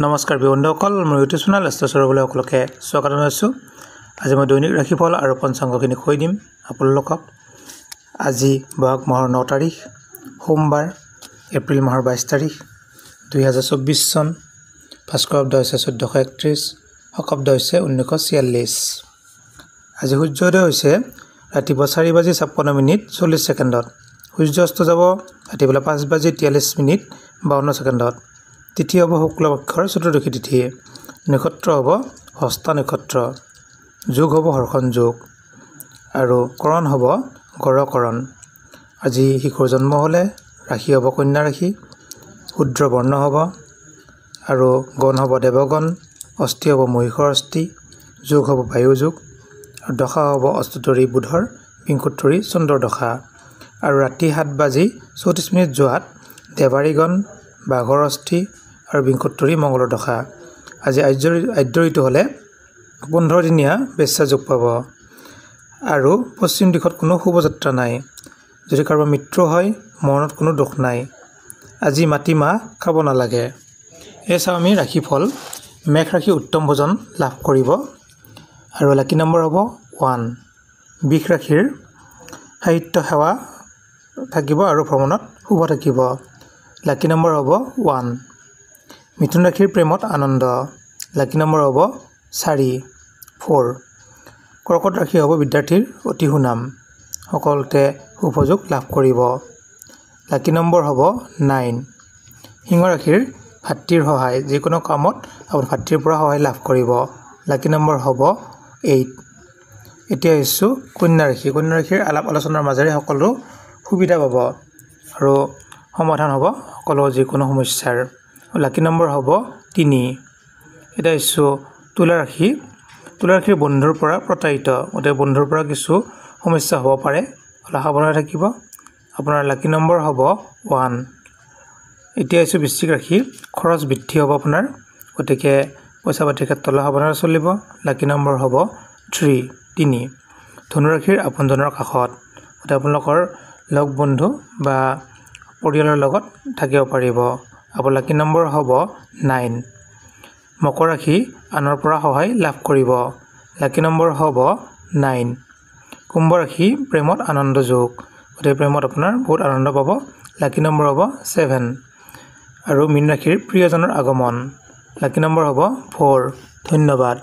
নমস্কাৰ বন্ধুসকল, মোৰ ইউটিউব চেনেল এষ্ট্ৰচৰবলৈ সকলোকে স্বাগত জনাইছোঁ। আজি মই দৈনিক ৰাশিফল আৰু পঞ্চাংগখিনি কৈ দিম আপোনালোকক। আজি বহাগ মাহৰ 9 তাৰিখ সোমবাৰ, এপ্ৰিল মাহৰ 22 তাৰিখ 2024 চন। ভাস্কৰাব্দ হৈছে 1431, শকাব্দ হৈছে 1946। আজি সূৰ্যোদয় হৈছে ৰাতিপুৱা 4:56 40 ছেকেণ্ডত। সূৰ্য অস্ত যাব ৰাতিপুৱা 5:43 52 ছেকেণ্ডত। তিথি হ'ব শুক্লপক্ষৰ চতুৰ্দশী তিথি। নক্ষত্ৰ হ'ব হস্তা নক্ষত্ৰ। যোগ হ'ব হৰ্ষণ যোগ আৰু কৰণ হ'ব গড়কৰণ। আজি শিশুৰ জন্ম হ'লে ৰাশি হ'ব কন্যা ৰাশি, শূদ্ৰ বৰ্ণ হ'ব আৰু গণ হ'ব দেৱগণ, অস্থি হ'ব মহিষৰ অস্থি, যোগ হ'ব বায়ু যোগ আৰু দশা হ'ব অষ্টতৰী বুধৰ, বিংশোত্তৰী চন্দ্ৰৰ দশা। আৰু ৰাতি 7:34 যোৱাত দেৱাৰীগণ, বাঘৰ অস্থি আৰু বিংশোত্তৰী মংগলৰ দশা। আজি আদ্য ঋতু হ'লে 15 দিনীয়া বেশ্যা যোগ পাব আৰু পশ্চিম দিশত কোনো শুভযাত্ৰা নাই। যদি কাৰোবাৰ মৃত্যু হয় মৰণত কোনো দুখ নাই। আজি মাটিমাহ খাব নালাগে। এই চাওঁ আমি ৰাশিফল। মেঘ ৰাশি উত্তম ভোজন লাভ কৰিব আৰু লাকি নম্বৰ হ'ব 1। বৃষ ৰাশিৰ সাহিত্য সেৱা থাকিব আৰু ভ্ৰমণত শুভ থাকিব। লাকি নম্বৰ হ'ব 1। মিথুন ৰাশিৰ প্ৰেমত আনন্দ। লাকি নম্বৰ হ'ব 4। কৰ্কট ৰাশি হ'ব বিদ্যাৰ্থীৰ অতি সুনাম, সকলোতে সুযোগ লাভ কৰিব। লাকি নম্বৰ হ'ব 9। সিংহ ৰাশিৰ ভাতৃৰ সহায়, যিকোনো কামত আপুনি ভাতৃৰ পৰা সহায় লাভ কৰিব। লাকি নম্বৰ হ'ব 8। এতিয়া আহিছোঁ কন্যা ৰাশি। কন্যা ৰাশিৰ আলাপ আলোচনাৰ মাজেৰে সকলো সুবিধা পাব আৰু সমাধান হ'ব সকলো যিকোনো সমস্যাৰ। লাকি নম্বৰ হ'ব 3। এতিয়া আহিছোঁ তুলা ৰাশি। তুলা ৰাশিৰ বন্ধুৰ পৰা প্ৰতাৰিত, গতিকে বন্ধুৰ পৰা কিছু সমস্যা হ'ব পাৰে, অলপ সাৱধানে থাকিব। আপোনাৰ লাকি নম্বৰ হ'ব 1। এতিয়া আহিছোঁ বৃশ্চিক ৰাশি। খৰচ বৃদ্ধি হ'ব আপোনাৰ, গতিকে পইচা পাতিৰ ক্ষেত্ৰত অলপ সাৱধানে চলিব। লাকি নম্বৰ হ'ব 3। ধনুৰাশিৰ আপোনজনৰ কাষত, গতিকে আপোনালোকৰ লগ বন্ধু বা পৰিয়ালৰ লগত থাকিব পাৰিব। আপোনাৰ লাকি নম্বৰ হ'ব 9। মকৰ ৰাশি আনৰ পৰা সহায় লাভ কৰিব। লাকি নম্বৰ হ'ব 9। কুম্ভ ৰাশি প্ৰেমত আনন্দ যোগ, গতিকে প্ৰেমত আপোনাৰ বহুত আনন্দ পাব। লাকি নম্বৰ হ'ব 7। আৰু মীন ৰাশিৰ প্ৰিয়জনৰ আগমন। লাকি নম্বৰ হ'ব 4। ধন্যবাদ।